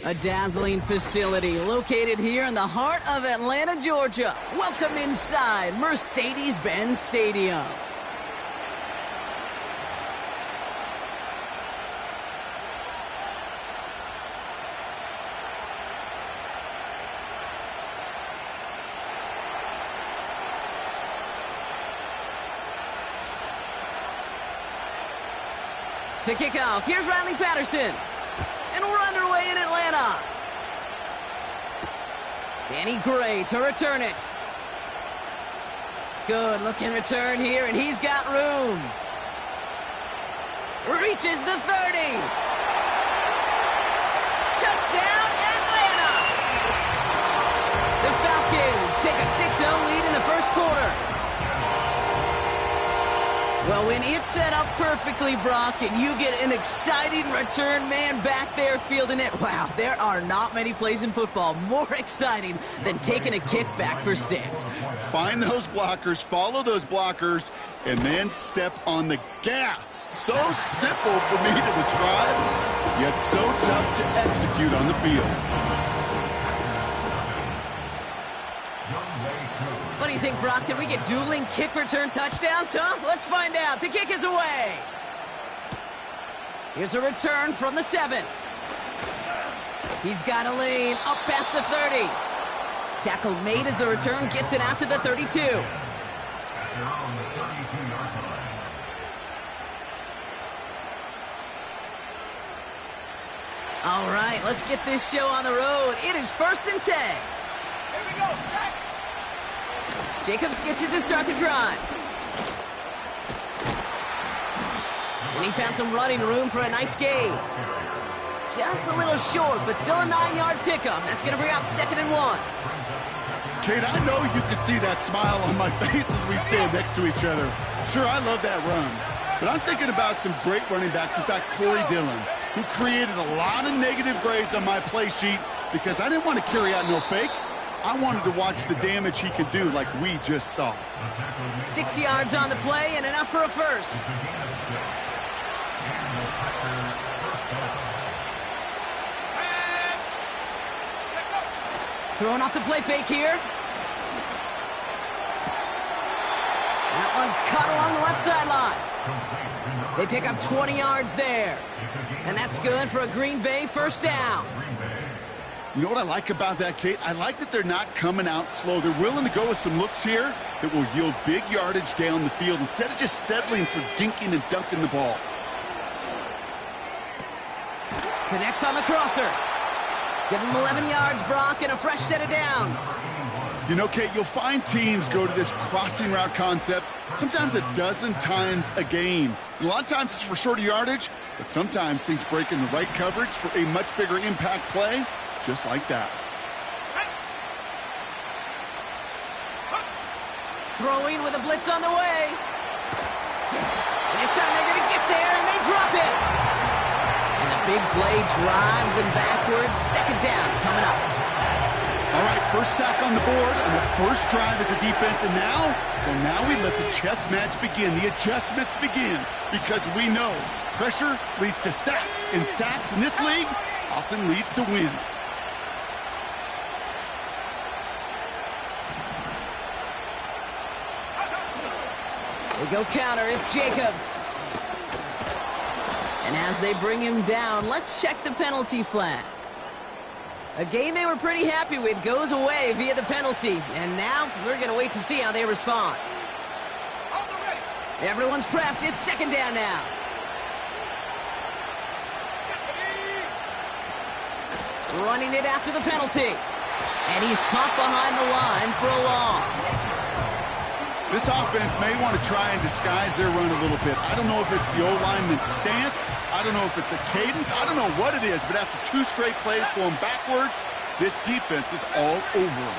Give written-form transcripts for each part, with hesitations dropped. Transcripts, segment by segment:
A dazzling facility located here in the heart of Atlanta, Georgia. Welcome inside Mercedes-Benz Stadium. To kick off, here's Riley Patterson. And we're underway in Atlanta. Danny Gray to return it. Good looking return here, and he's got room. Reaches the 30. Touchdown, Atlanta! The Falcons take a 6-0 lead in the first quarter. Well, when it's set up perfectly, Brock, and you get an exciting return man back there fielding it, wow, there are not many plays in football more exciting than taking a kick back for 6. Find those blockers, follow those blockers, and then step on the gas. So simple for me to describe, yet so tough to execute on the field. What do you think, Brock? Did we get dueling kick return touchdowns, huh? Let's find out. The kick is away. Here's a return from the 7. He's got a lane up past the 30. Tackle made as the return gets it out to the 32. All right, let's get this show on the road. It is 1st and 10. Here we go, sack. Jacobs gets it to start the drive. And he found some running room for a nice gain. Just a little short, but still a 9-yard pickup. That's going to bring up 2nd and 1. Kate, I know you can see that smile on my face as we stand next to each other. Sure, I love that run. But I'm thinking about some great running backs. In fact, Corey Dillon, who created a lot of negative grades on my play sheet because I didn't want to carry out no fake. I wanted to watch the damage he could do like we just saw. 6 yards on the play and enough for a first. Throwing off the play fake here. That one's caught along the left sideline. They pick up 20 yards there. And that's good for a Green Bay first down. You know what I like about that, Kate? I like that they're not coming out slow. They're willing to go with some looks here that will yield big yardage down the field instead of just settling for dinking and dunking the ball. Connects on the crosser. Give him 11 yards, Brock, and a fresh set of downs. You know, Kate, you'll find teams go to this crossing route concept sometimes a dozen times a game. And a lot of times it's for shorter yardage, but sometimes things break in the right coverage for a much bigger impact play. Just like that. Throwing with a blitz on the way. And this time they're going to get there, and they drop it. And the big play drives them backwards. 2nd down coming up. All right, first sack on the board, and the first drive as a defense. And now, well, now we let the chess match begin. The adjustments begin because we know pressure leads to sacks, and sacks in this league often leads to wins. They go counter, it's Jacobs. And as they bring him down, let's check the penalty flag. A game they were pretty happy with goes away via the penalty. And now we're going to wait to see how they respond. Everyone's prepped, it's 2nd down now. Running it after the penalty. And he's caught behind the line for a loss. This offense may want to try and disguise their run a little bit. I don't know if it's the O-lineman's stance. I don't know if it's a cadence. I don't know what it is, but after 2 straight plays going backwards, this defense is all over them.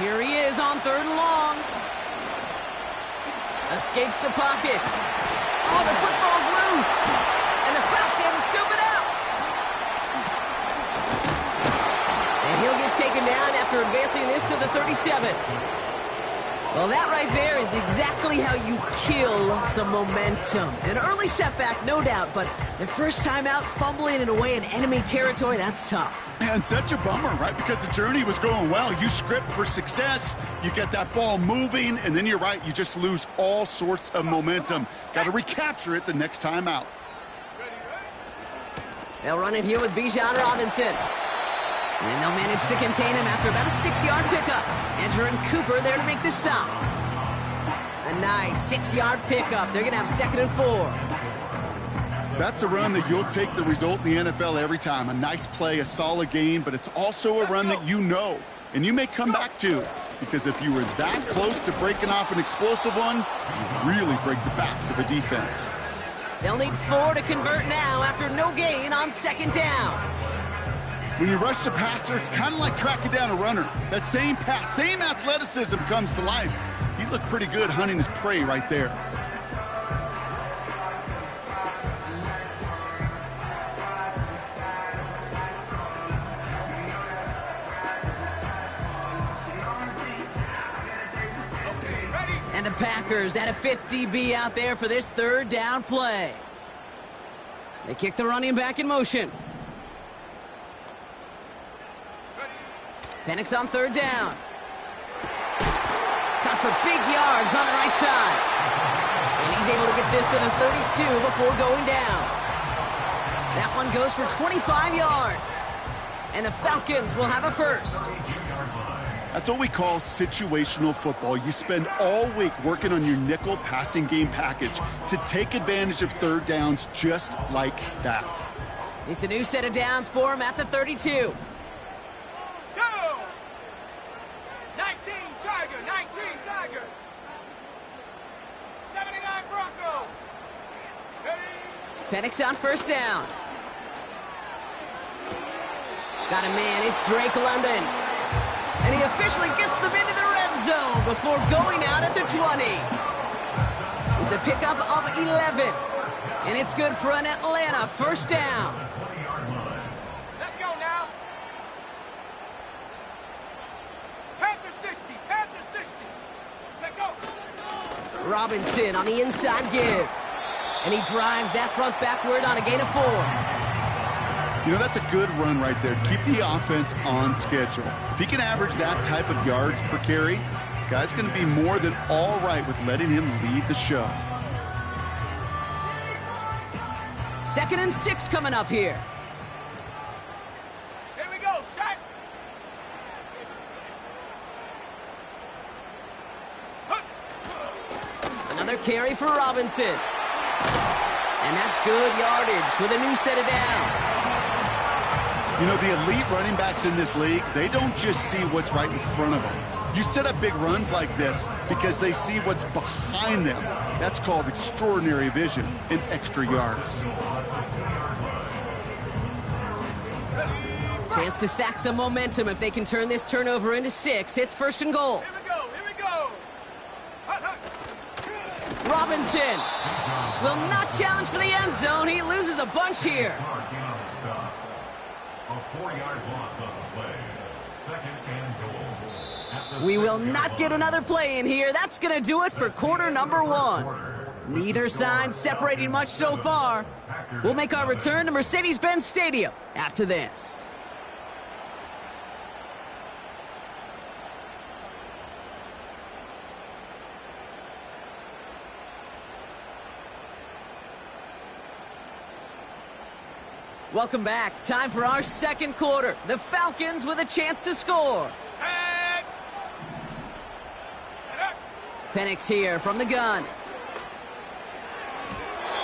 Here he is on 3rd and long. Escapes the pocket. Oh, the football's loose. And the Falcons scoop it up. And he'll get taken down after advancing this to the 37. Well, that right there is exactly how you kill some momentum. An early setback, no doubt, but their first time out, fumbling it away in enemy territory, that's tough. And such a bummer, right? Because the journey was going well. You script for success, you get that ball moving, and then you're right, you just lose all sorts of momentum. Got to recapture it the next time out. They'll run it here with Bijan Robinson. And they'll manage to contain him after about a 6-yard pickup. Andrew and Cooper there to make the stop. A nice 6-yard pickup. They're going to have 2nd and 4. That's a run that you'll take the result in the NFL every time. A nice play, a solid gain, but it's also a run that you know, and you may come back to. Because if you were that close to breaking off an explosive one, you really break the backs of a defense. They'll need 4 to convert now after no gain on 2nd down. When you rush the passer, it's kind of like tracking down a runner. That same pass, same athleticism comes to life. He looked pretty good hunting his prey right there. And the Packers at a 5th DB out there for this 3rd down play. They kick the running back in motion. Penix on 3rd down. Caught for big yards on the right side. And he's able to get this to the 32 before going down. That one goes for 25 yards. And the Falcons will have a 1st. That's what we call situational football. You spend all week working on your nickel passing game package to take advantage of 3rd downs just like that. It's a new set of downs for him at the 32. 19 Tiger. 79 Bronco. Penix on 1st down. Got a man, it's Drake London. And he officially gets them into the red zone before going out at the 20. It's a pickup of 11. And it's good for an Atlanta 1st down. Let's go now. Panther 60. Take go. Robinson on the inside give. And he drives that front backward on a gain of 4. You know, that's a good run right there to keep the offense on schedule. If he can average that type of yards per carry, this guy's going to be more than all right with letting him lead the show. 2nd and 6 coming up here. Here we go, Shaq. Another carry for Robinson. And that's good yardage with a new set of downs. You know, the elite running backs in this league, they don't just see what's right in front of them. You set up big runs like this because they see what's behind them. That's called extraordinary vision and extra yards. Chance to stack some momentum if they can turn this turnover into 6. It's 1st and goal. Here we go. Robinson will not challenge for the end zone. He loses a bunch here. We will not get another play in here. That's going to do it for quarter number 1. Neither side separating much so far. We'll make our return to Mercedes-Benz Stadium after this. Welcome back. Time for our 2nd quarter. The Falcons with a chance to score. Set. Penix here from the gun.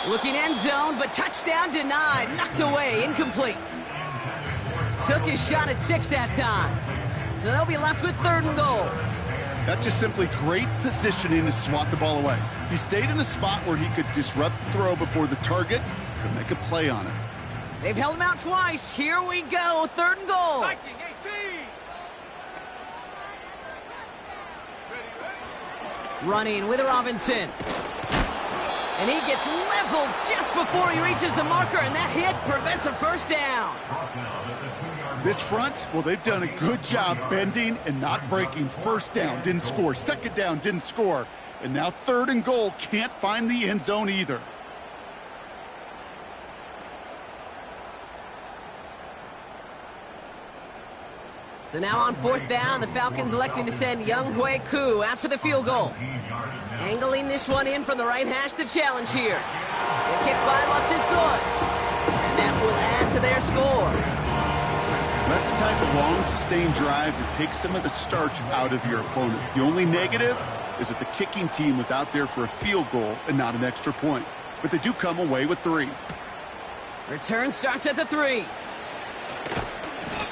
Looking end zone, but touchdown denied. Knocked away, incomplete. Took his shot at 6 that time. So they'll be left with 3rd and goal. That's just simply great positioning to swat the ball away. He stayed in a spot where he could disrupt the throw before the target could make a play on it. They've held him out twice. Here we go. 3rd and goal. Viking 18. Running with Robinson. And he gets leveled just before he reaches the marker, and that hit prevents a 1st down. This front, well, they've done a good job bending and not breaking. First down, didn't score. Second down, didn't score. And now third and goal, can't find the end zone either. So now on fourth down, the Falcons electing to send Noe WK3 after the field goal. Angling this one in from the right hash, the challenge here. The kick by Lutz is good. And that will add to their score. That's the type of long, sustained drive that takes some of the starch out of your opponent. The only negative is that the kicking team was out there for a field goal and not an extra point. But they do come away with 3. Return starts at the 3.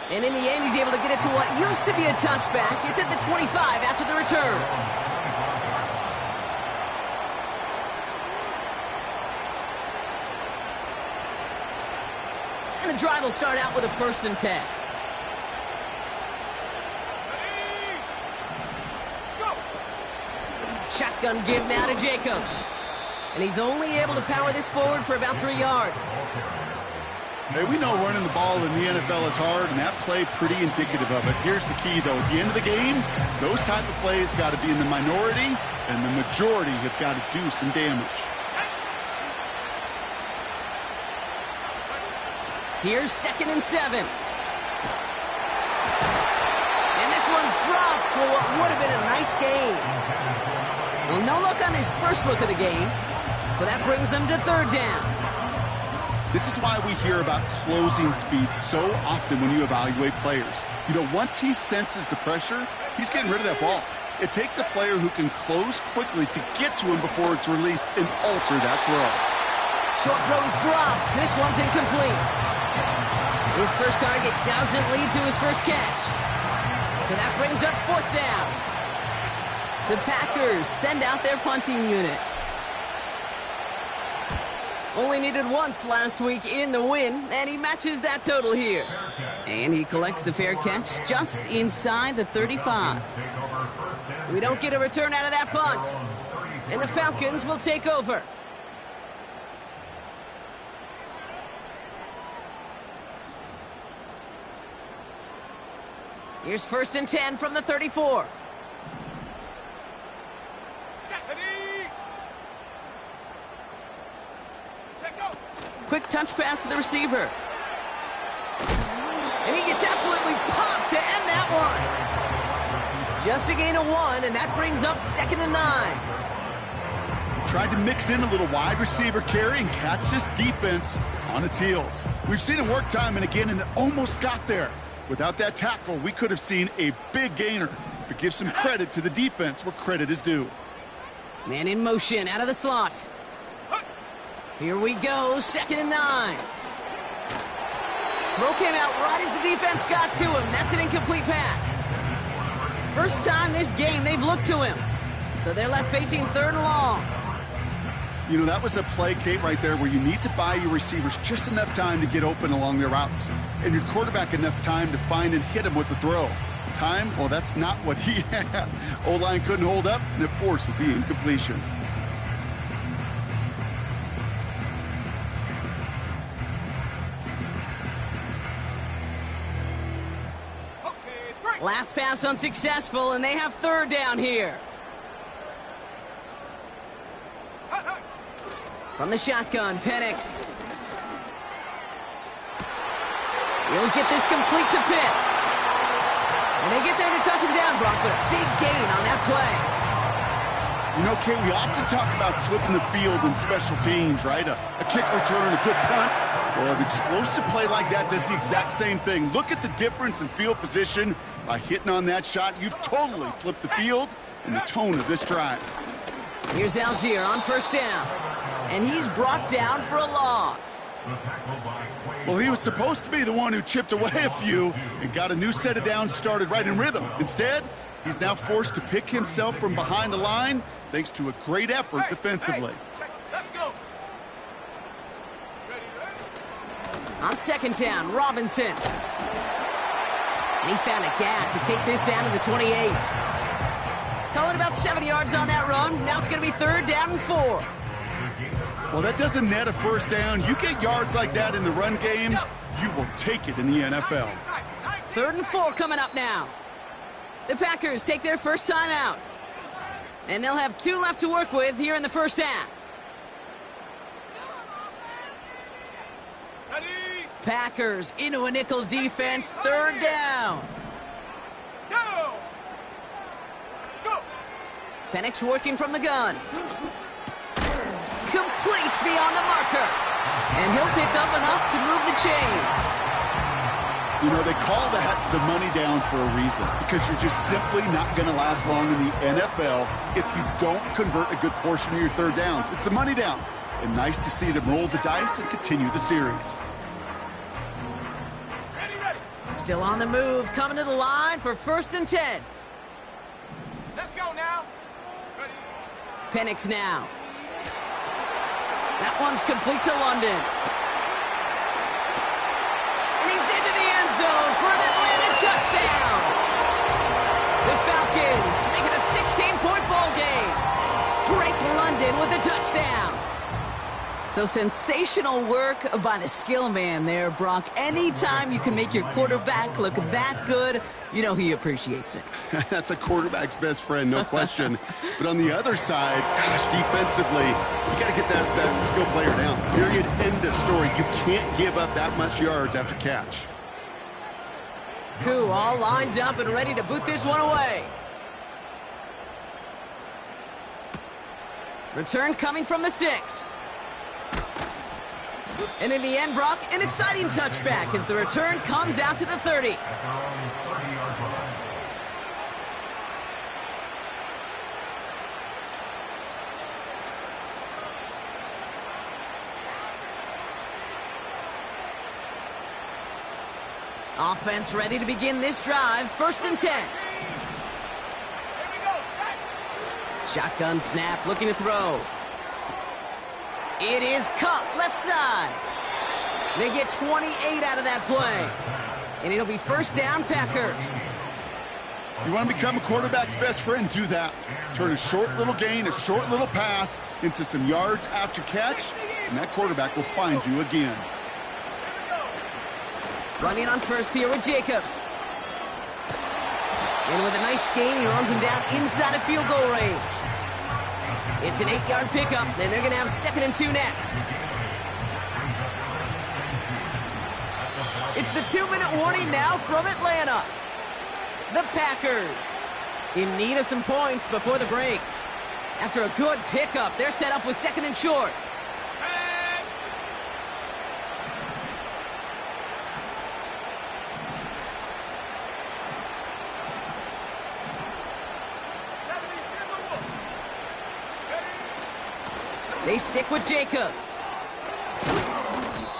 And in the end, he's able to get it to what used to be a touchback. It's at the 25 after the return. And the drive will start out with a 1st and 10. Shotgun give now to Jacobs. And he's only able to power this forward for about 3 yards. Hey, we know running the ball in the NFL is hard, and that play pretty indicative of it. Here's the key, though. At the end of the game, those type of plays got to be in the minority, and the majority have got to do some damage. Here's 2nd and 7. And this one's dropped for what would have been a nice gain. Well, no luck on his first look of the game, so that brings them to 3rd down. This is why we hear about closing speed so often when you evaluate players. You know, once he senses the pressure, he's getting rid of that ball. It takes a player who can close quickly to get to him before it's released and alter that throw. Short throw is dropped. This one's incomplete. His first target doesn't lead to his first catch. So that brings up 4th down. The Packers send out their punting unit. Only needed once last week in the win, and he matches that total here. And he collects the fair catch just inside the 35. We don't get a return out of that punt. And the Falcons will take over. Here's 1st and 10 from the 34. Quick touch pass to the receiver. And he gets absolutely popped to end that one. Just a gain of 1, and that brings up 2nd and 9. Tried to mix in a little wide receiver carry and catch this defense on its heels. We've seen it work time and again, and it almost got there. Without that tackle, we could have seen a big gainer. But give some credit to the defense where credit is due. Man in motion out of the slot. Here we go, 2nd and 9. Throw came out right as the defense got to him. That's an incomplete pass. First time this game they've looked to him. So they're left facing 3rd and long. You know, that was a play, Kate, right there where you need to buy your receivers just enough time to get open along their routes. And your quarterback enough time to find and hit him with the throw. Time, well, that's not what he had. O-line couldn't hold up, and it forces the incompletion. Last pass unsuccessful, and they have 3rd down here. From the shotgun, Penix. He'll get this complete to Pitts. And they get there to touch him down, Brock, but a big gain on that play. You know, Kate, we often talk about flipping the field in special teams, right? A kick return, a good punt. Well, an explosive play like that does the exact same thing. Look at the difference in field position. By hitting on that shot, you've totally flipped the field and the tone of this drive. Here's Algier on 1st down. And he's brought down for a loss. Well, he was supposed to be the one who chipped away a few and got a new set of downs started right in rhythm. Instead, he's now forced to pick himself from behind the line thanks to a great effort defensively. Let's go. On 2nd down, Robinson. And he found a gap to take this down to the 28. Calling about 7 yards on that run. Now it's going to be 3rd down and 4. Well, that doesn't net a 1st down. You get yards like that in the run game, you will take it in the NFL. 3rd and 4 coming up now. The Packers take their first time out. And they'll have 2 left to work with here in the first half. Ready? Packers into a nickel defense, 3rd down. Go! Go! Penix working from the gun. Complete beyond the marker. And he'll pick up enough to move the chains. You know, they call that the money down for a reason, because you're just simply not going to last long in the NFL if you don't convert a good portion of your 3rd downs. It's the money down. And nice to see them roll the dice and continue the series. Ready, ready. Still on the move, coming to the line for 1st and 10. Let's go now. Ready. Penix now. That one's complete to London. And he's into the end zone for an Atlanta touchdown. The Falcons make it a 16-point ball game. Drake London with the touchdown. So sensational work by the skill man there, Brock. Anytime you can make your quarterback look that good, you know he appreciates it. That's a quarterback's best friend, no question. But on the other side, gosh, defensively, you got to get that skill player down. Period, end of story. You can't give up that much yards after catch. Koo all lined up and ready to boot this one away. Return coming from the 6. And in the end, Brock, an exciting touchback as the return comes out to the 30. Offense ready to begin this drive. 1st and 10. Here we go. Set. Shotgun snap, looking to throw. It is caught left side. They get 28 out of that play. And it'll be 1st down, Packers. You want to become a quarterback's best friend, do that. Turn a short little gain, a short little pass into some yards after catch, and that quarterback will find you again. Running on 1st here with Jacobs. And with a nice gain, he runs him down inside of field goal range. It's an 8-yard pickup, and they're going to have 2nd and 2 next. It's the 2-minute warning now from Atlanta. The Packers in need of some points before the break. After a good pickup, they're set up with 2nd and short. They stick with Jacobs.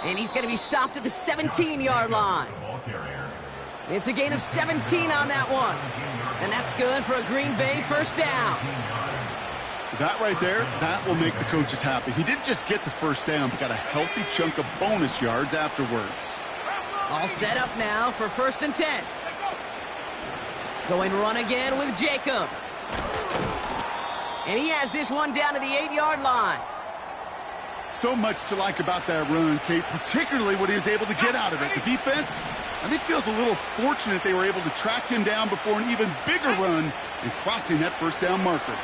And he's going to be stopped at the 17-yard line. It's a gain of 17 on that one. And that's good for a Green Bay 1st down. That right there, that will make the coaches happy. He didn't just get the 1st down, but got a healthy chunk of bonus yards afterwards. All set up now for 1st and 10. Going run again with Jacobs. And he has this one down to the 8-yard line. So much to like about that run, Kate, particularly what he was able to get out of it. The defense, I think, feels a little fortunate they were able to track him down before an even bigger run and crossing that 1st down marker.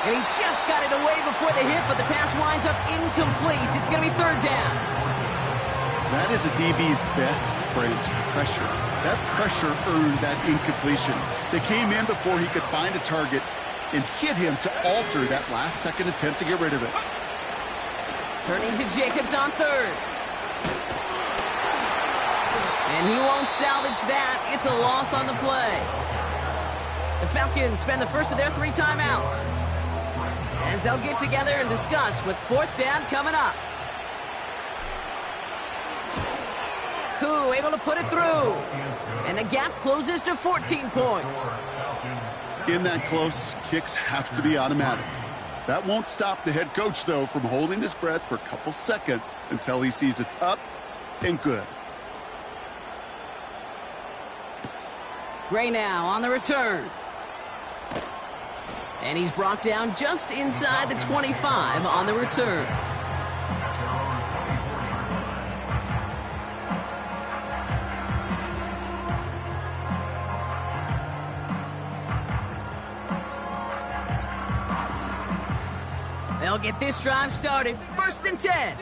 And he just got it away before the hit, but the pass winds up incomplete. It's going to be 3rd down. That is a DB's best friend, pressure. That pressure earned that incompletion. They came in before he could find a target and hit him to alter that last-second attempt to get rid of it. Turning to Jacobs on 3rd. And he won't salvage that. It's a loss on the play. The Falcons spend the first of their 3 timeouts as they'll get together and discuss with 4th down coming up. Koo able to put it through. And the gap closes to 14 points. In that close, kicks have to be automatic. That won't stop the head coach, though, from holding his breath for a couple seconds until he sees it's up and good. Gray now on the return. And he's brought down just inside the 25 on the return. They'll get this drive started. 1st and 10.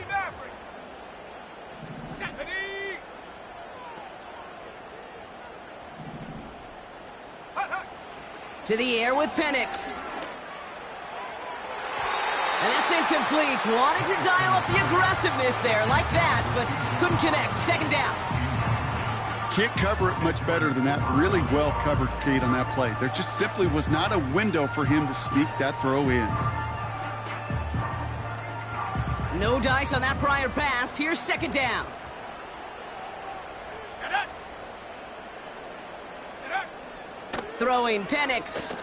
To the air with Penix. And that's incomplete. Wanted to dial up the aggressiveness there like that, but couldn't connect. 2nd down. Can't cover it much better than that. Really well covered, Kate, on that play. There just simply was not a window for him to sneak that throw in. No dice on that prior pass. Here's 2nd down. Throwing Penix.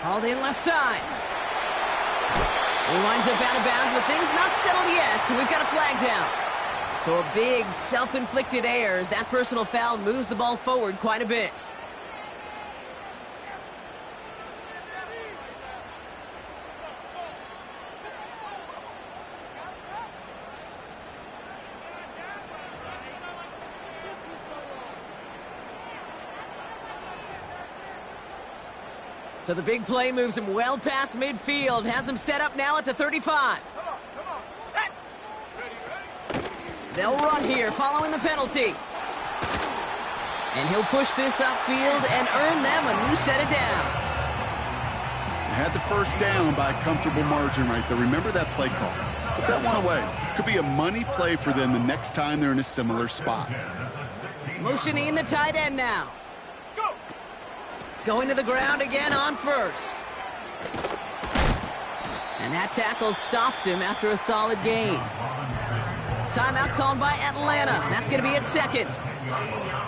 Hauled in left side. He winds up out of bounds, but things not settled yet, so we've got a flag down. So a big self-inflicted error as that personal foul moves the ball forward quite a bit. So the big play moves him well past midfield, has him set up now at the 35. Come on, set! Ready. They'll run here following the penalty. And he'll push this upfield and earn them a new set of downs. They had the 1st down by a comfortable margin right there. Remember that play call. Put that one away. Could be a money play for them the next time they're in a similar spot. Motioning the tight end now. Go! Going to the ground again on 1st. And that tackle stops him after a solid gain. Timeout called by Atlanta. That's going to be at 2nd.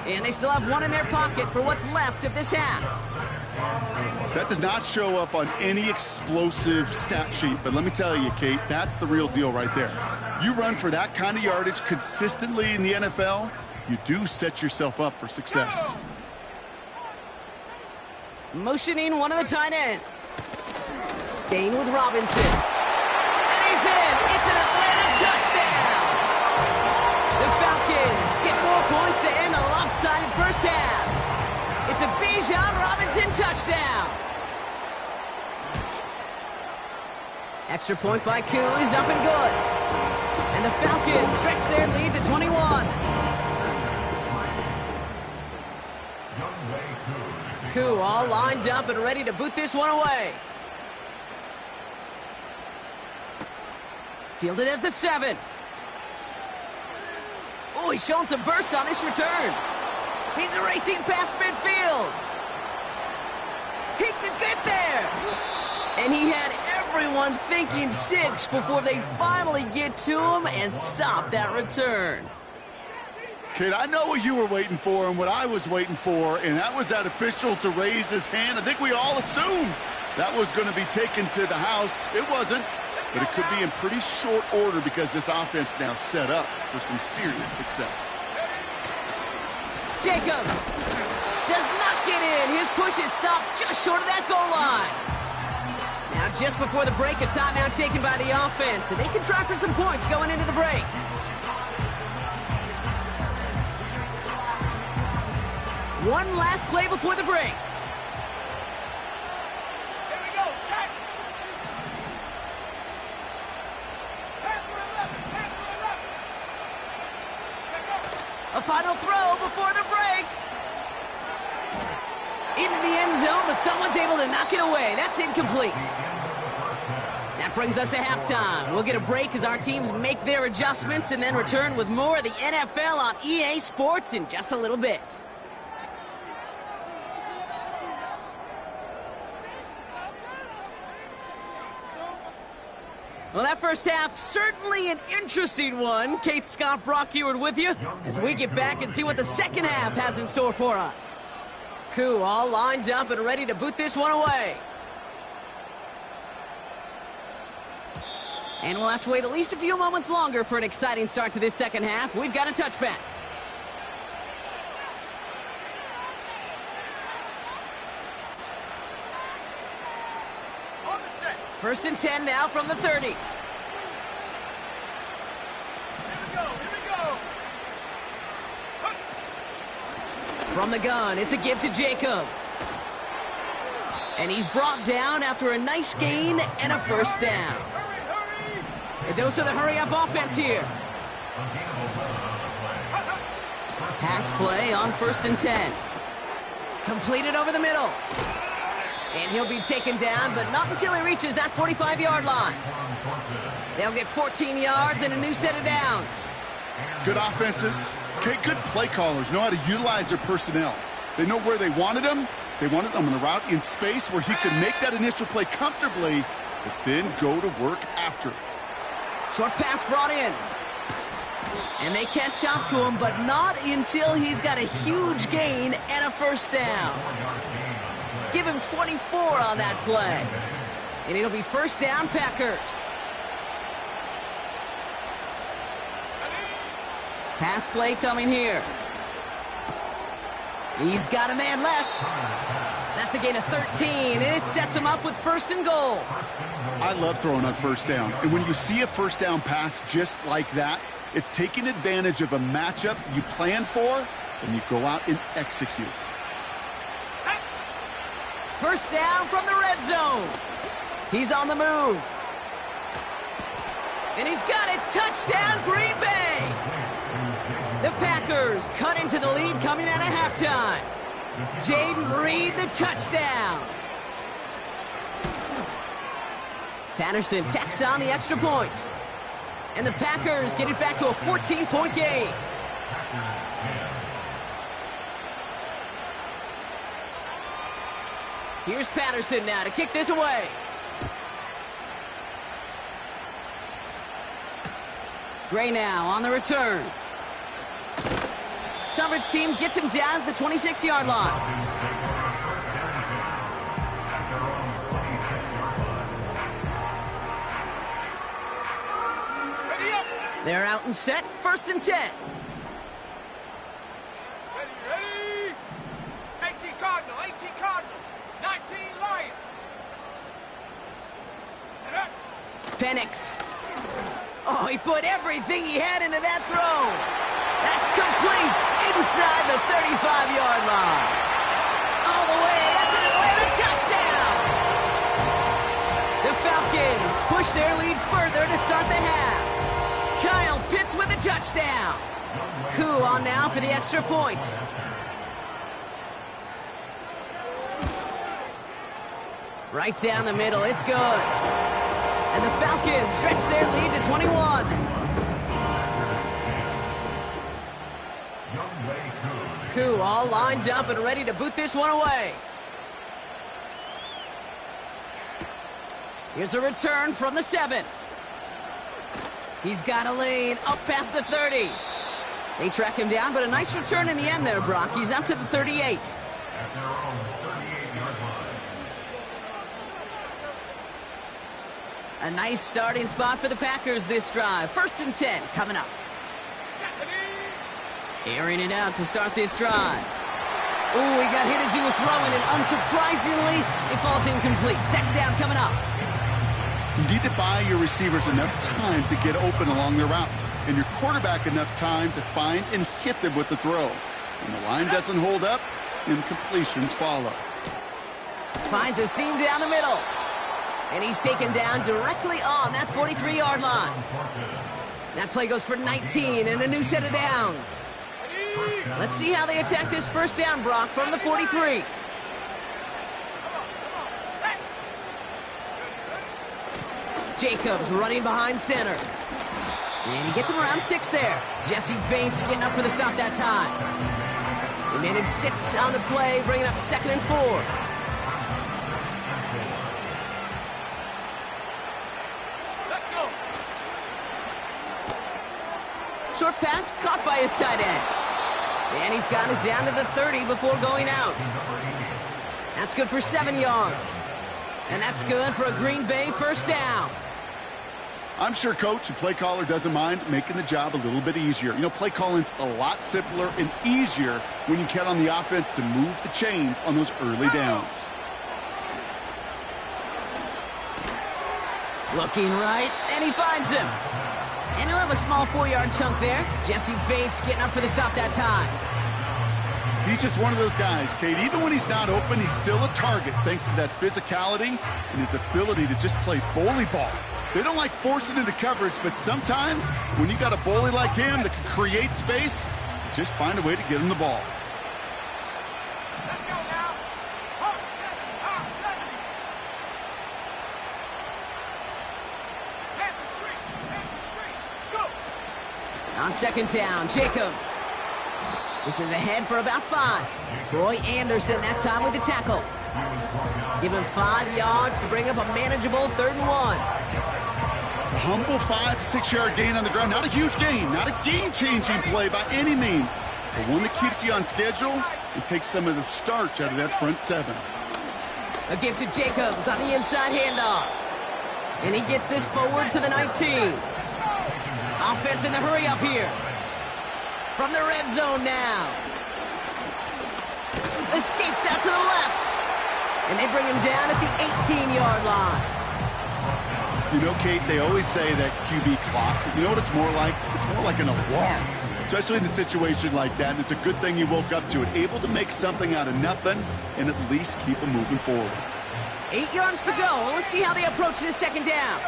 And they still have one in their pocket for what's left of this half. That does not show up on any explosive stat sheet, but let me tell you, Kate, that's the real deal right there. You run for that kind of yardage consistently in the NFL, you do set yourself up for success. Motioning one of the tight ends. Staying with Robinson. And he's in. It's an Atlanta touchdown. The Falcons get 4 points to end a lopsided 1st half. It's a Bijan Robinson touchdown. Extra point by Koo is up and good. And the Falcons stretch their lead to 21. Koo all lined up and ready to boot this one away. Fielded at the 7. Oh, he's showing some burst on this return. He's racing past midfield. He could get there. And he had everyone thinking 6 before they finally get to him and stop that return. Kid, I know what you were waiting for and what I was waiting for, and that was that official to raise his hand. I think we all assumed that was going to be taken to the house. It wasn't, but it could be in pretty short order because this offense now set up for some serious success. Jacobs does not get in. His push is stopped just short of that goal line. Now, just before the break, a timeout taken by the offense, and they can try for some points going into the break. One last play before the break. Here we go, set! Pass for 11, pass for 11. A final throw before the break. Into the end zone, but someone's able to knock it away. That's incomplete. That brings us to halftime. We'll get a break as our teams make their adjustments and then return with more of the NFL on EA Sports in just a little bit. Well, that first half, certainly an interesting one. Kate, Scott, Brock Ewart with you as we get back and see what the second half has in store for us. Koo all lined up and ready to boot this one away. And we'll have to wait at least a few moments longer for an exciting start to this second half. We've got a touchback. On the set. 1st and 10 now from the 30. Here we go. From the gun, it's a give to Jacobs. And he's brought down after a nice gain and a first down. A dose of the hurry-up offense here. Pass play on 1st and 10. Completed over the middle. And he'll be taken down, but not until he reaches that 45-yard line. They'll get 14 yards and a new set of downs. Good offenses. Okay, good play callers know how to utilize their personnel. They know where they wanted them. They wanted him on a route in space where he could make that initial play comfortably, but then go to work after. Short pass brought in. And they catch up to him, but not until he's got a huge gain and a first down. Give him 24 on that play. And it'll be first down, Packers. Pass play coming here. He's got a man left. That's a gain of 13, and it sets him up with 1st and goal. I love throwing on first down. And when you see a first down pass just like that, it's taking advantage of a matchup you plan for, and you go out and execute. First down from the red zone. He's on the move. And he's got it. Touchdown, Green Bay. The Packers cut into the lead coming out of halftime. Jaden Reed, the touchdown. Patterson tacks on the extra point. And the Packers get it back to a 14-point game. Here's Patterson now to kick this away. Gray now on the return. Coverage team gets him down at the 26-yard line. They're out and set. 1st and 10. Ready? 18 Cardinal, 18 Cardinal, 19 Lions. Penix. Oh, he put everything he had into that throw. That's complete inside the 35-yard line. All the way. That's an Atlanta touchdown. The Falcons push their lead further to start the half. Kyle Pitts with a touchdown. Koo on now for the extra point. Right down the middle. It's good. And the Falcons stretch their lead to 21. Koo all lined up and ready to boot this one away. Here's a return from the 7. He's got a lane up past the 30. They track him down, but a nice return in the end there, Brock. He's up to the 38. A nice starting spot for the Packers this drive. 1st and 10 coming up. Airing it out to start this drive. Ooh, he got hit as he was throwing, and unsurprisingly, it falls incomplete. 2nd down coming up. You need to buy your receivers enough time to get open along their routes, and your quarterback enough time to find and hit them with the throw. When the line doesn't hold up, incompletions follow. Finds a seam down the middle. And he's taken down directly on that 43-yard line. That play goes for 19 and a new set of downs. Let's see how they attack this first down, Brock, from the 43. Jacobs running behind center. And he gets him around 6 there. Jesse Bates getting up for the stop that time. He managed 6 on the play, bringing up 2nd and 4. Let's go. Short pass caught by his tight end. And he's got it down to the 30 before going out. That's good for 7 yards. And that's good for a Green Bay first down. I'm sure coach and play caller doesn't mind making the job a little bit easier. You know, play calling's a lot simpler and easier when you count on the offense to move the chains on those early downs. Looking right, and he finds him. And he'll have a small 4-yard chunk there. Jesse Bates getting up for the stop that time. He's just one of those guys, Kate. Even when he's not open, he's still a target thanks to that physicality and his ability to just play bully ball. They don't like forcing into coverage, but sometimes when you got a bully like him that can create space, just find a way to get him the ball. Let's go now. Hard 70. Hand the street. Go. On second down, Jacobs. This is ahead for about 5. Troy Anderson that time with the tackle. Give him 5 yards to bring up a manageable 3rd and 1. A humble 5 to 6 yard gain on the ground. Not a huge gain, not a game-changing play by any means, but one that keeps you on schedule and takes some of the starch out of that front 7. A give to Jacobs on the inside handoff. And he gets this forward to the 19. Offense in the hurry up here. From the red zone now. Escapes out to the left. And they bring him down at the 18-yard line. You know, Kate, they always say that QB clock, you know what it's more like? It's more like an alarm, especially in a situation like that. And it's a good thing you woke up to it, able to make something out of nothing and at least keep them moving forward. 8 yards to go. Let's see how they approach this second down.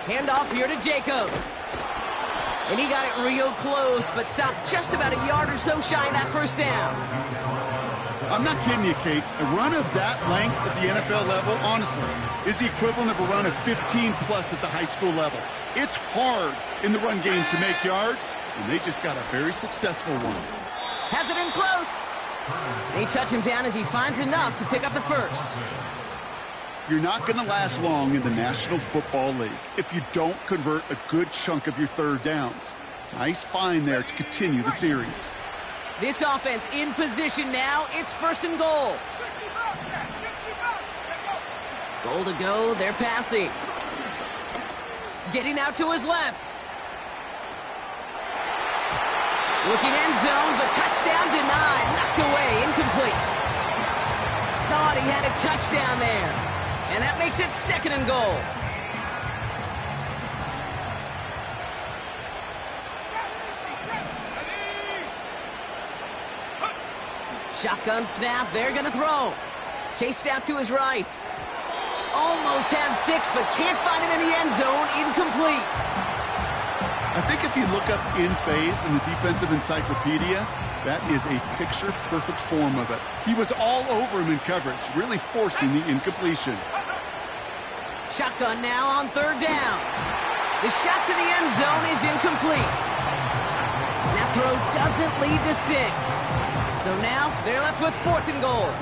Handoff here to Jacobs. And he got it real close, but stopped just about a yard or so shy of that first down. I'm not kidding you, Kate. A run of that length at the NFL level, honestly, is the equivalent of a run of 15-plus at the high school level. It's hard in the run game to make yards, and they just got a very successful one. Has it in close. They touch him down as he finds enough to pick up the first. You're not going to last long in the National Football League if you don't convert a good chunk of your 3rd downs. Nice find there to continue the series. This offense in position now. It's 1st and goal. 65. Goal to go. They're passing. Getting out to his left. Looking end zone, but touchdown denied. Knocked away. Incomplete. Thought he had a touchdown there. And that makes it 2nd and goal. Shotgun snap. They're going to throw. Chased out to his right. Almost had 6, but can't find him in the end zone. Incomplete. I think if you look up in phase in the defensive encyclopedia, that is a picture-perfect form of it. He was all over him in coverage, really forcing the incompletion. Shotgun now on 3rd down. The shot to the end zone is incomplete. That throw doesn't lead to 6. So now they're left with 4th and goal.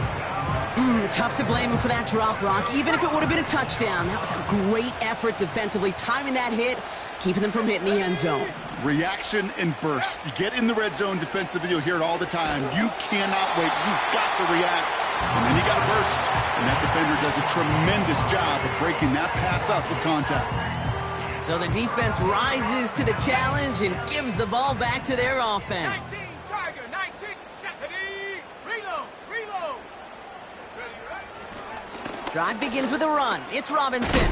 Tough to blame him for that drop, Brock. Even if it would have been a touchdown, that was a great effort defensively, timing that hit, keeping them from hitting the end zone. Reaction and burst. You get in the red zone defensively, you'll hear it all the time. You cannot wait. You've got to react. And then you got to burst. And that defender does a tremendous job of breaking that pass up with contact. So the defense rises to the challenge and gives the ball back to their offense. 19, Tiger, 19, ready, reload. Drive begins with a run. It's Robinson.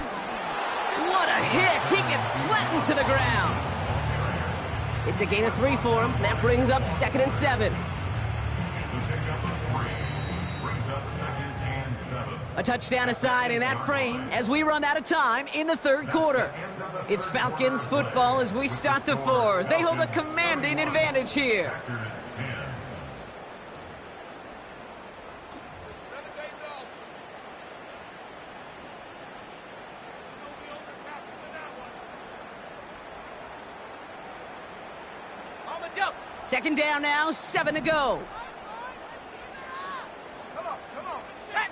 What a hit. He gets flattened to the ground. It's a gain of 3 for him. That brings up 2nd and 7. A touchdown aside in that frame as we run out of time in the 3rd quarter. It's Falcons football as we start the 4th. They hold a commanding advantage here. Second down now, 7 to go. Come on. Set.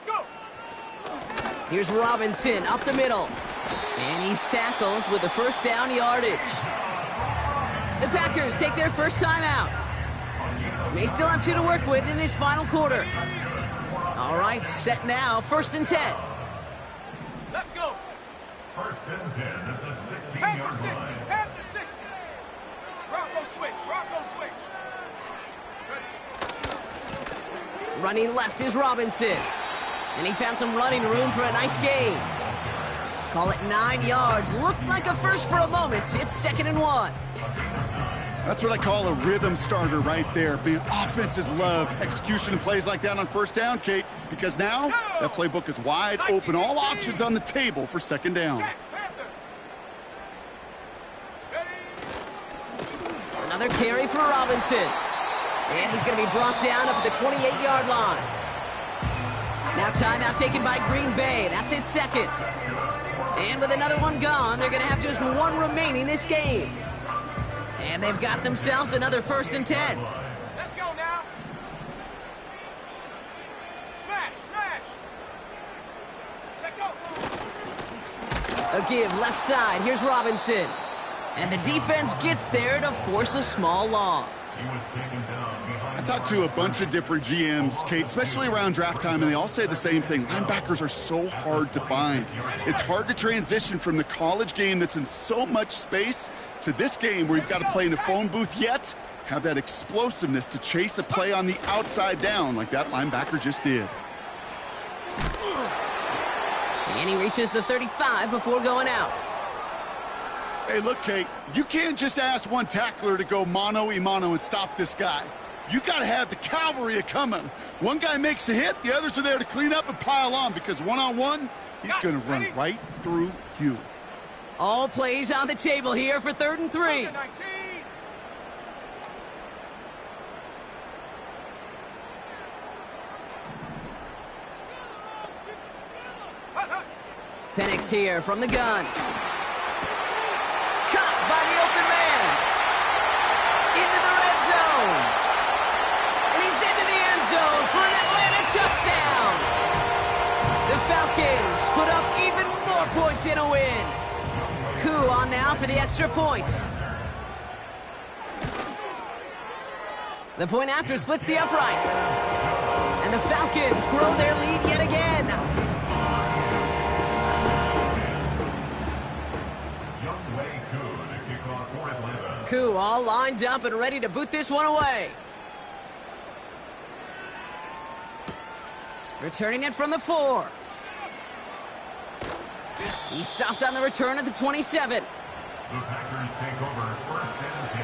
Go. Here's Robinson up the middle. And he's tackled with the 1st down yardage. The Packers take their first time out. They still have 2 to work with in this final quarter. All right, set now, 1st and 10. Let's go. 1st and 10 at the 16-yard line. Have the 60. Rocco switch. Ready. Running left is Robinson. And he found some running room for a nice gain. Call it 9 yards. Looked like a first for a moment. It's 2nd and 1. That's what I call a rhythm starter right there. Being offenses love execution and plays like that on first down, Kate, because now that playbook is wide open. All options on the table for 2nd down. Another carry for Robinson. And he's going to be brought down up at the 28-yard line. Now timeout taken by Green Bay. That's its 2nd. And with another one gone, they're going to have just one remaining this game. And they've got themselves another 1st and 10. Let's go now. Smash, smash. Check go. A give left side. Here's Robinson. And the defense gets there to force a small loss. I talked to a bunch of different GMs, Kate, especially around draft time, and they all say the same thing. Linebackers are so hard to find. It's hard to transition from the college game that's in so much space to this game where you've got to play in a phone booth, yet have that explosiveness to chase a play on the outside down like that linebacker just did. And he reaches the 35 before going out. Hey, look, Kate, you can't just ask one tackler to go mano-a-mano and stop this guy. You got to have the cavalry coming. One guy makes a hit, the others are there to clean up and pile on, because one-on-one, he's going to run right through you. All plays on the table here for 3rd and 3. Penix here from the gun. Caught by the open man. Into the red zone. And he's into the end zone for an Atlanta touchdown. The Falcons put up even more points in a win. Koo on now for the extra point. The point after splits the uprights. And the Falcons grow their lead yet again. Koo all lined up and ready to boot this one away. Returning it from the 4. He stopped on the return at the 27. The Packers take over 1st and 10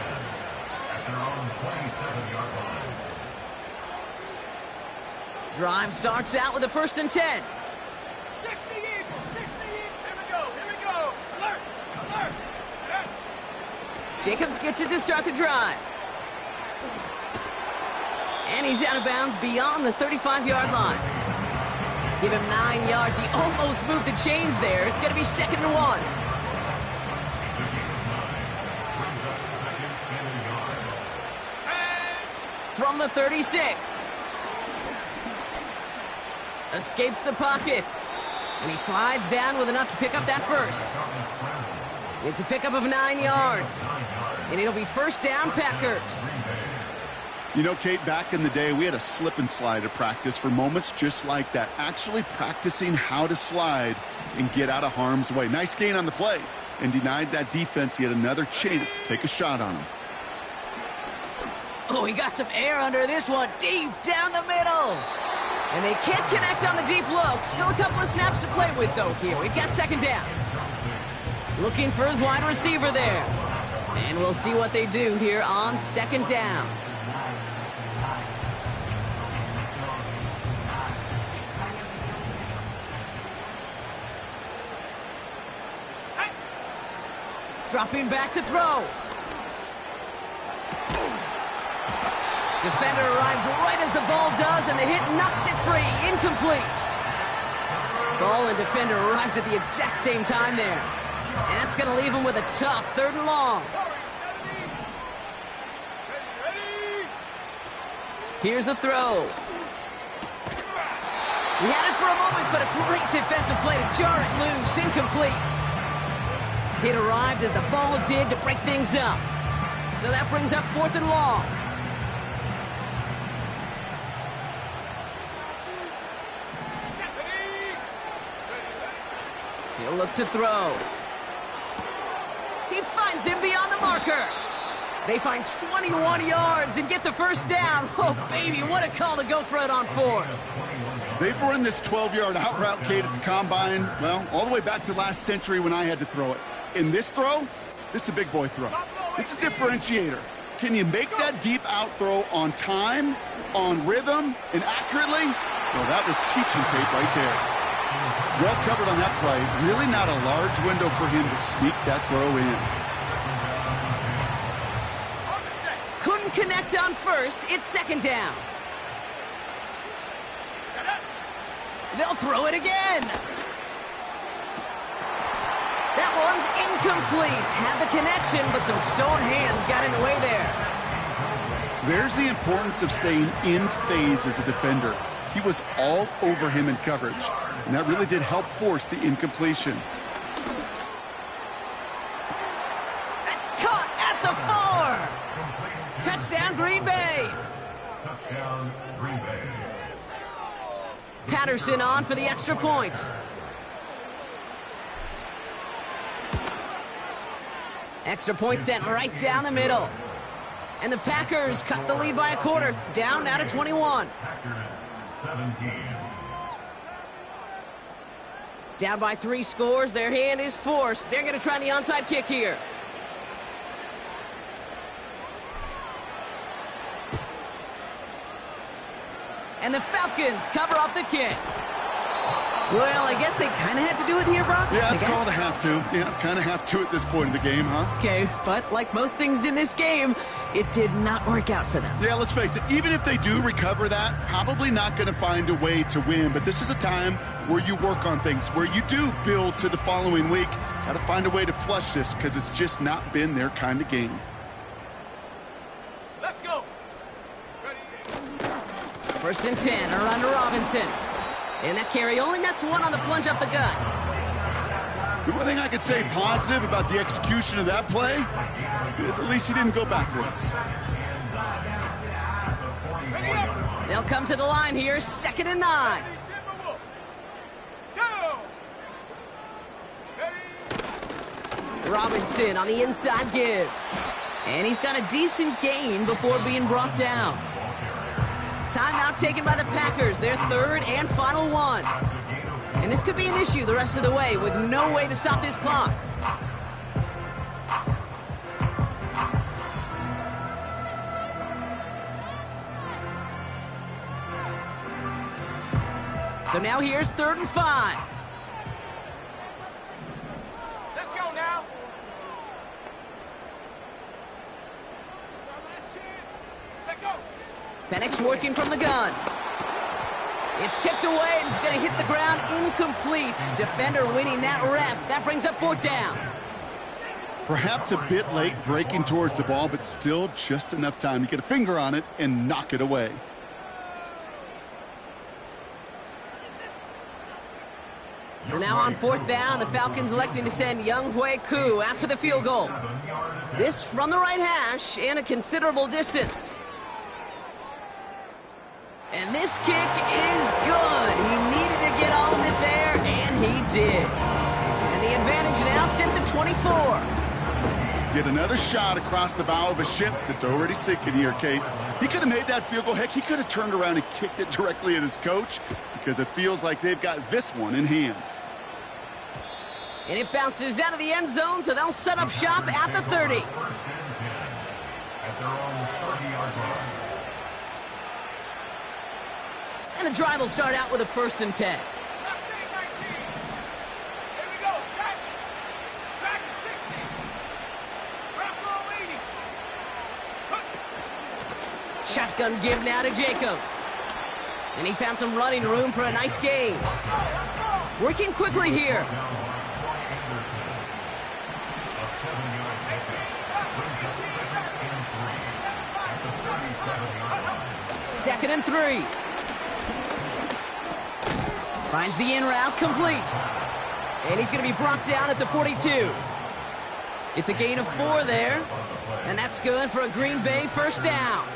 at their own 27-yard line. Drive starts out with a 1st and 10. 60 Eagles, 60 Eagles. Here we go. Alert, alert. Jacobs gets it to start the drive. And he's out of bounds beyond the 35-yard line. Give him 9 yards. He almost moved the chains there. It's going to be 2nd and 1. From the 36. Escapes the pocket. And he slides down with enough to pick up that 1st. It's a pickup of 9 yards. And it'll be 1st down, Packers. You know, Kate, back in the day, we had a slip and slide at practice for moments just like that. Actually practicing how to slide and get out of harm's way. Nice gain on the play, and denied that defense yet another chance to take a shot on him. Oh, he got some air under this one, deep down the middle. And they can't connect on the deep look. Still a couple of snaps to play with, though, here. We've got 2nd down. Looking for his wide receiver there. And we'll see what they do here on 2nd down. Dropping back to throw. Defender arrives right as the ball does, and the hit knocks it free. Incomplete. Ball and defender arrived at the exact same time there. And that's going to leave him with a tough 3rd and long. Here's a throw. He had it for a moment, but a great defensive play to jar it loose. Incomplete. It arrived as the ball did to break things up. So that brings up 4th and long. He'll look to throw. He finds him beyond the marker. They find 21 yards and get the 1st down. Oh, baby, what a call to go for it on 4th. They've run this 12-yard out route, Kate, at the combine, well, all the way back to last century when I had to throw it. In this throw, this is a big boy throw. It's a differentiator. Can you make that deep out throw on time, on rhythm, and accurately? Well, that was teaching tape right there. Well covered on that play. Really not a large window for him to sneak that throw in. Couldn't connect on first. It's second down. They'll throw it again. That one's incomplete. Had the connection, but some stone hands got in the way there. There's the importance of staying in phase as a defender. He was all over him in coverage, and that really did help force the incompletion. That's caught at the 4. Touchdown, Green Bay. Touchdown, Green Bay. Patterson on for the extra point. Extra point sent right down the middle. And the Packers cut the lead by a quarter. Down now to 21. Packers 17. Down by 3 scores. Their hand is forced. They're going to try the onside kick here. And the Falcons cover up the kick. Well, I guess they kind of had to do it here, Brock. Yeah, it's called a have to. Yeah, kind of have to at this point in the game, huh? Okay, but like most things in this game, it did not work out for them. Yeah, let's face it. Even if they do recover that, probably not going to find a way to win. But this is a time where you work on things, where you do build to the following week. Got to find a way to flush this because it's just not been their kind of game. Let's go. First and 10, around to Robinson. And that carry only nets 1 on the plunge up the gut. The one thing I could say positive about the execution of that play is at least he didn't go backwards. They'll come to the line here, 2nd and 9. Robinson on the inside give. And he's got a decent gain before being brought down. Timeout taken by the Packers, their 3rd and final one. And this could be an issue the rest of the way with no way to stop this clock. So now here's 3rd and 5. Let's go now. Check go. Penix working from the gun. It's tipped away and it's going to hit the ground incomplete. Defender winning that rep. That brings up 4th down. Perhaps a bit late breaking towards the ball, but still just enough time to get a finger on it and knock it away. So now on 4th down, the Falcons electing to send Noe WK3 after the field goal. This from the right hash and a considerable distance. And this kick is good. He needed to get all of it there, and he did. And the advantage now sits at 24. Get another shot across the bow of a ship that's already sinking here, Kate. He could have made that field goal. Heck, he could have turned around and kicked it directly at his coach because it feels like they've got this one in hand. And it bounces out of the end zone, so they'll set up shop at the 30. At their own 30-yard line. And the drive will start out with a 1st and 10. Last thing, 19. Here we go. Sack. Sack at 60. Wrap roll 80. Shotgun give now to Jacobs. And he found some running room for a nice gain. Working quickly here. Second and 3. Finds the in route complete. And he's going to be brought down at the 42. It's a gain of 4 there. And that's good for a Green Bay 1st down.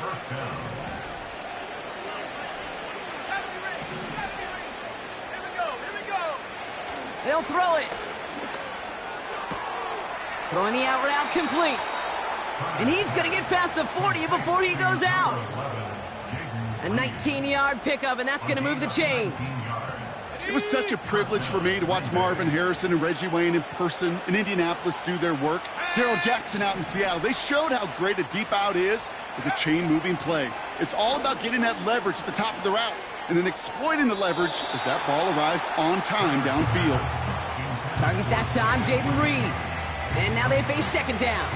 They'll throw it. Throwing the out route complete. And he's going to get past the 40 before he goes out. A 19-yard pickup, and that's going to move the chains. It was such a privilege for me to watch Marvin Harrison and Reggie Wayne in person in Indianapolis do their work. Darrell Jackson out in Seattle. They showed how great a deep out is as a chain-moving play. It's all about getting that leverage at the top of the route and then exploiting the leverage as that ball arrives on time downfield. Target that time, Jaden Reed. And now they face second down.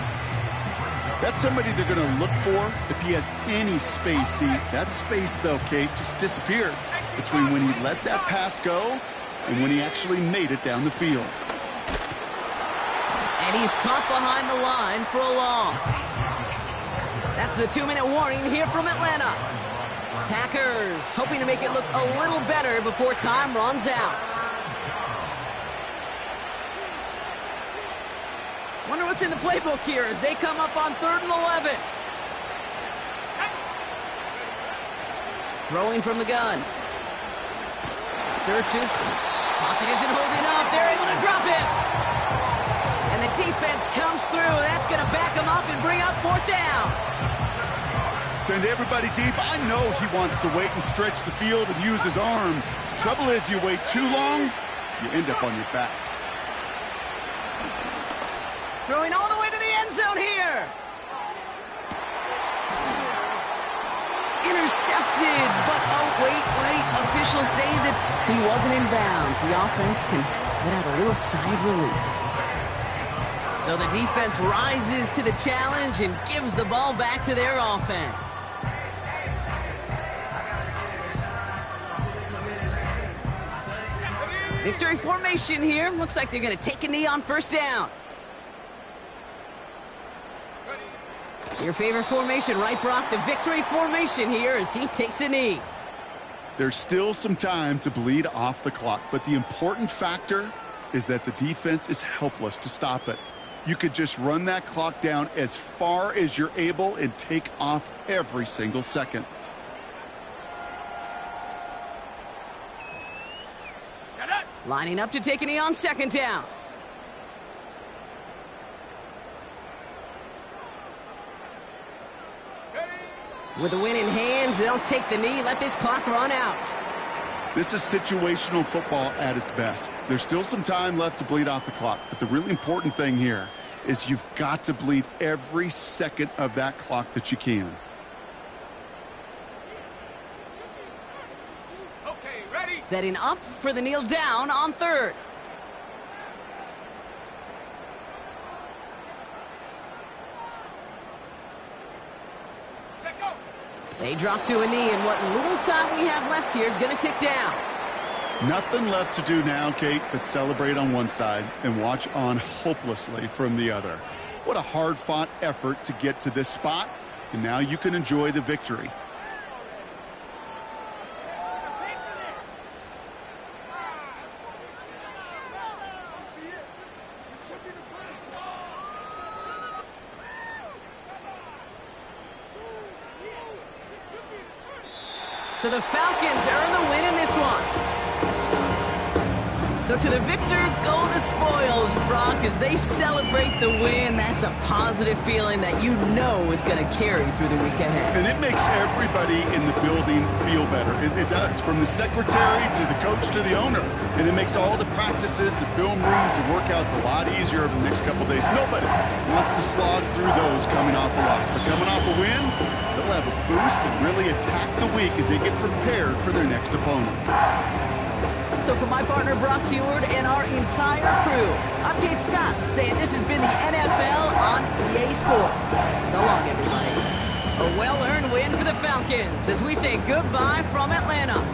That's somebody they're going to look for if he has any space deep. That space, though, Kate, just disappeared between when he let that pass go and when he actually made it down the field. And he's caught behind the line for a loss. That's the 2-minute warning here from Atlanta. Packers hoping to make it look a little better before time runs out. Wonder what's in the playbook here as they come up on 3rd and 11. Throwing from the gun. Searches. Pocket isn't holding up. They're able to drop it. And the defense comes through. That's going to back him up and bring up 4th down. Send everybody deep. I know he wants to wait and stretch the field and use his arm. Trouble is, you wait too long, you end up on your back. Throwing all the way to the end zone here. Intercepted, but oh, wait. Officials say that he wasn't in bounds. The offense can let out a little sigh of relief. So the defense rises to the challenge and gives the ball back to their offense. Victory formation here. Looks like they're going to take a knee on 1st down. Your favorite formation, right, Brock? The victory formation here as he takes a knee. There's still some time to bleed off the clock, but the important factor is that the defense is helpless to stop it. You could just run that clock down as far as you're able and take off every single second. Lining up to take a knee on 2nd down. With the win in hands, they'll take the knee, let this clock run out. This is situational football at its best. There's still some time left to bleed off the clock, but the really important thing here is you've got to bleed every second of that clock that you can. Okay, ready? Setting up for the kneel down on 3rd. Set, go. They drop to a knee, and what little time we have left here is going to tick down. Nothing left to do now, Kate, but celebrate on one side and watch on hopelessly from the other. What a hard-fought effort to get to this spot, and now you can enjoy the victory. So the Falcons earn the win in this one. So to the victor go the spoils, Brock, as they celebrate the win. That's a positive feeling that you know is going to carry through the week ahead. And it makes everybody in the building feel better. It does, from the secretary to the coach to the owner. And it makes all the practices, the film rooms, the workouts a lot easier over the next couple of days. Nobody wants to slog through those coming off a loss. But coming off a win, they'll have a boost and really attack the week as they get prepared for their next opponent. So for my partner, Brock Heward, and our entire crew, I'm Kate Scott, saying this has been the NFL on EA Sports. So long, everybody. A well-earned win for the Falcons as we say goodbye from Atlanta.